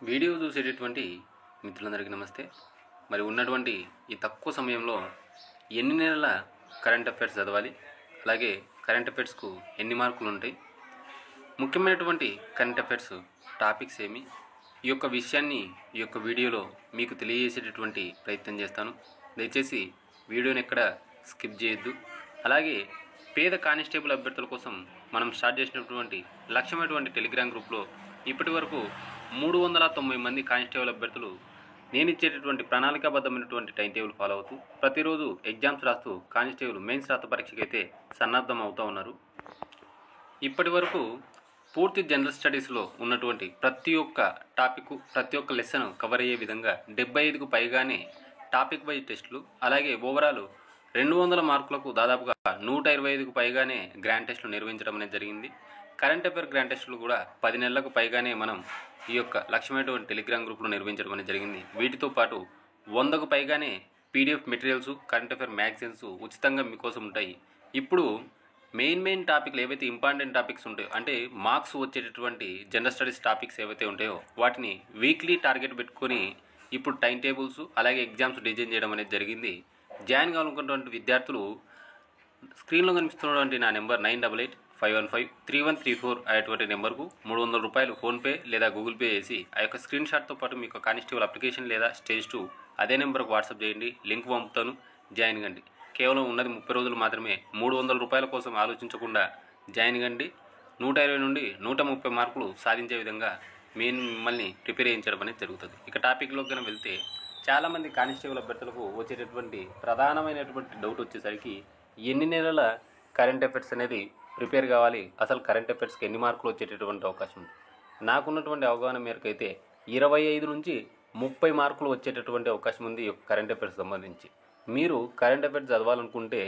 Video చూసేటటువంటి మిత్రులందరికీ నమస్తే. మరి ఉన్నటువంటి ఈ తక్కువ సమయంలో ఎన్ని నెలల కరెంట్ అఫైర్స్ చదవాలి, అలాగే కరెంట్ అఫైర్స్కు ఎన్ని మార్కులు ఉంటాయి, ముఖ్యమైనటువంటి కరెంట్ అఫైర్స్ టాపిక్స్ ఏమి, ఈ యొక్క విషయాన్ని ఈ యొక్క వీడియోలో మీకు తెలియజేసేటటువంటి ప్రయత్నం చేస్తాను. దయచేసి వీడియోని ఎక్కడ స్కిప్ చేయొద్దు. అలాగే పేద కానిస్టేబుల్ అభ్యర్థుల కోసం మనం స్టార్ట్ చేసినటువంటి లక్ష్యమైనటువంటి టెలిగ్రామ్ గ్రూప్లో ఇప్పటి వరకు 390 మంది కానిస్టేబుల్ అభ్యర్థులు నేను ఇచ్చేటటువంటి ప్రణాళికాబద్ధమైనటువంటి టైం టేబుల్ ఫాలో అవుతూ ప్రతిరోజు ఎగ్జామ్స్ రాస్తూ కానిస్టేబుల్ మెయిన్స్ రాత పరీక్షకైతే సన్నద్ధం అవుతూ ఉన్నారు. ఇప్పటి వరకు పూర్తి జనరల్ స్టడీస్లో ఉన్నటువంటి ప్రతి ఒక్క టాపిక్, ప్రతి ఒక్క లెసన్ కవర్ అయ్యే విధంగా 75కు పైగానే టాపిక్ వైజ్ టెస్టులు, అలాగే ఓవరాల్ 200 మార్కులకు దాదాపుగా 125కు పైగానే గ్రాండ్ టెస్టులు నిర్వహించడం అనేది జరిగింది. కరెంట్ అఫైర్ గ్రాండ్ టెస్టులు కూడా 10 నెలలకు పైగానే మనం ఈ యొక్క లక్ష్యమైనటువంటి టెలిగ్రామ్ గ్రూప్లో నిర్వహించడం అనేది జరిగింది. వీటితో పాటు 100కు పైగానే PDF materials, current affair magazines ఉచితంగా మీకోసం ఉంటాయి. ఇప్పుడు మెయిన్ టాపిక్లు ఏవైతే ఇంపార్టెంట్ టాపిక్స్ ఉంటాయో, అంటే మార్క్స్ వచ్చేటటువంటి జనరల్ స్టడీస్ టాపిక్స్ ఏవైతే ఉంటాయో వాటిని వీక్లీ టార్గెట్ పెట్టుకొని ఇప్పుడు టైం టేబుల్స్ అలాగే ఎగ్జామ్స్ డిజైన్ చేయడం అనేది జరిగింది. జాయిన్ కావాలనుకున్నటువంటి విద్యార్థులు స్క్రీన్లో కనిపిస్తున్నటువంటి నా నెంబర్ 9855153134 అనేటువంటి నెంబర్కు 300 రూపాయలు ఫోన్పే లేదా గూగుల్ పే చేసి ఆ యొక్క స్క్రీన్ షాట్తో పాటు మీకు కానిస్టేబుల్ అప్లికేషన్ లేదా స్టేజ్ 2 అదే నెంబర్కు వాట్సాప్ చేయండి. లింక్ పంపుతాను, జాయిన్ కండి. కేవలం ఉన్నది 30 రోజులు మాత్రమే. 300 రూపాయల కోసం ఆలోచించకుండా జాయిన్ కండి. 120 నుండి 130 మార్కులు సాధించే విధంగా మిమ్మల్ని ప్రిపేర్ చేయించడం అనేది జరుగుతుంది. ఇక టాపిక్లోకి కనుక వెళ్తే, చాలామంది కానిస్టేబుల్ అభ్యర్థులకు వచ్చేటటువంటి ప్రధానమైనటువంటి డౌట్ వచ్చేసరికి ఎన్ని నెలల కరెంట్ అఫైర్స్ అనేది ప్రిపేర్ కావాలి, అసలు కరెంట్ అఫైర్స్కి ఎన్ని మార్కులు వచ్చేటటువంటి అవకాశం ఉంది. నాకున్నటువంటి అవగాహన మేరకు అయితే 25 నుంచి 30 మార్కులు వచ్చేటటువంటి అవకాశం ఉంది ఈ కరెంట్ అఫైర్స్ సంబంధించి. మీరు కరెంట్ అఫైర్స్ చదవాలనుకుంటే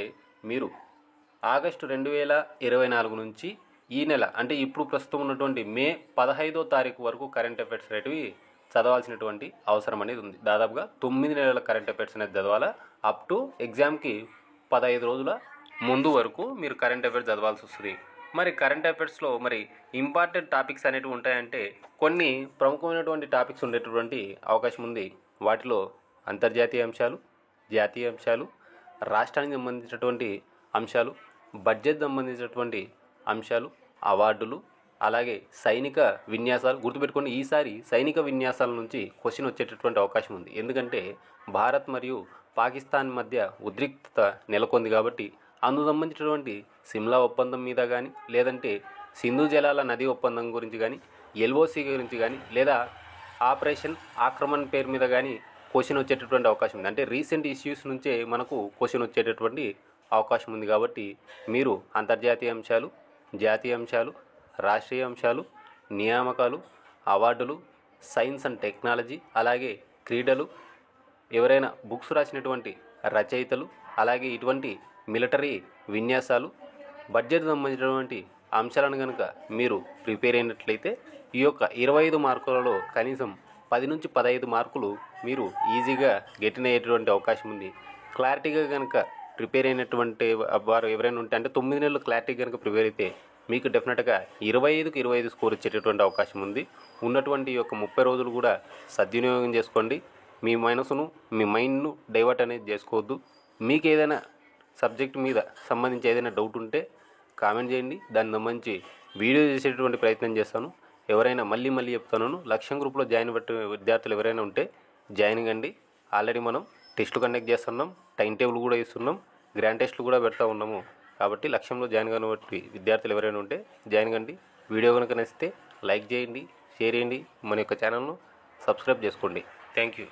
మీరు ఆగస్టు 2024 నుంచి ఈ నెల, అంటే ఇప్పుడు ప్రస్తుతం ఉన్నటువంటి మే 15వ తారీఖు వరకు కరెంట్ అఫైర్స్ అనేటివి చదవాల్సినటువంటి అవసరం అనేది ఉంది. దాదాపుగా 9 నెలల కరెంట్ అఫైర్స్ అనేది చదవాలా. అప్ టు ఎగ్జామ్కి 15 రోజుల ముందు వరకు మీరు కరెంట్ అఫైర్స్ చదవాల్సి వస్తుంది. మరి కరెంట్ అఫైర్స్లో మరి ఇంపార్టెంట్ టాపిక్స్ అనేవి ఉంటాయంటే కొన్ని ప్రముఖమైనటువంటి టాపిక్స్ ఉండేటటువంటి అవకాశం ఉంది. వాటిలో అంతర్జాతీయ అంశాలు, జాతీయ అంశాలు, రాష్ట్రానికి సంబంధించినటువంటి అంశాలు, బడ్జెట్ సంబంధించినటువంటి అంశాలు, అవార్డులు, అలాగే సైనిక విన్యాసాలు. గుర్తుపెట్టుకోండి, ఈసారి సైనిక విన్యాసాల నుంచి క్వశ్చన్ వచ్చేటటువంటి అవకాశం ఉంది. ఎందుకంటే భారత్ మరియు పాకిస్తాన్ మధ్య ఉద్రిక్తత నెలకొంది కాబట్టి అందుకు సంబంధించినటువంటి సిమ్లా ఒప్పందం మీద కానీ, లేదంటే సింధు జలాల నది ఒప్పందం గురించి కానీ, ఎల్ఓసి గురించి కానీ, లేదా ఆపరేషన్ ఆక్రమణ్ పేరు మీద కానీ క్వశ్చన్ వచ్చేటటువంటి అవకాశం ఉంది. అంటే రీసెంట్ ఇష్యూస్ నుంచే మనకు క్వశ్చన్ వచ్చేటటువంటి అవకాశం ఉంది. కాబట్టి మీరు అంతర్జాతీయ అంశాలు, జాతీయ అంశాలు, రాష్ట్రీయ అంశాలు, నియామకాలు, అవార్డులు, సైన్స్ అండ్ టెక్నాలజీ, అలాగే క్రీడలు, ఎవరైనా బుక్స్ రాసినటువంటి రచయితలు, అలాగే ఇటువంటి మిలిటరీ విన్యాసాలు, బడ్జెట్ సంబంధించినటువంటి అంశాలను కనుక మీరు ప్రిపేర్ అయినట్లయితే ఈ యొక్క 25 మార్కులలో కనీసం 10 నుంచి 15 మార్కులు మీరు ఈజీగా గెటిన్ అయ్యేటువంటి అవకాశం ఉంది. క్లారిటీగా కనుక ప్రిపేర్ అయినటువంటి వారు ఎవరైనా ఉంటే, అంటే 9 నెలలు క్లారిటీ కనుక ప్రిపేర్ అయితే మీకు డెఫినెట్గా 25కి 25 స్కోర్ వచ్చేటటువంటి అవకాశం ఉంది. ఉన్నటువంటి ఈ యొక్క 30 రోజులు కూడా సద్వినియోగం చేసుకోండి. మీ మనసును, మీ మైండ్ను డైవర్ట్ అనేది చేసుకోవద్దు. మీకు ఏదైనా సబ్జెక్ట్ మీద సంబంధించి ఏదైనా డౌట్ ఉంటే కామెంట్ చేయండి. దానికి సంబంధించి వీడియో చేసేటటువంటి ప్రయత్నం చేస్తాను. ఎవరైనా మళ్ళీ చెప్తాను, లక్ష్యం గ్రూప్లో జాయిన్ పట్టిన విద్యార్థులు ఎవరైనా ఉంటే జాయిన్ కండి. ఆల్రెడీ మనం టెస్టులు కండక్ట్ చేస్తున్నాం, టైం టేబుల్ కూడా ఇస్తున్నాం, గ్రాండ్ టెస్టులు కూడా పెడతా ఉన్నాము. కాబట్టి లక్ష్యంలో జాయిన్ కానివ్వండి విద్యార్థులు ఎవరైనా ఉంటే జాయిన్ కండి. వీడియో కనుక నచ్చితే లైక్ చేయండి, షేర్ చేయండి, మన యొక్క ఛానల్ను సబ్స్క్రైబ్ చేసుకోండి. Thank you.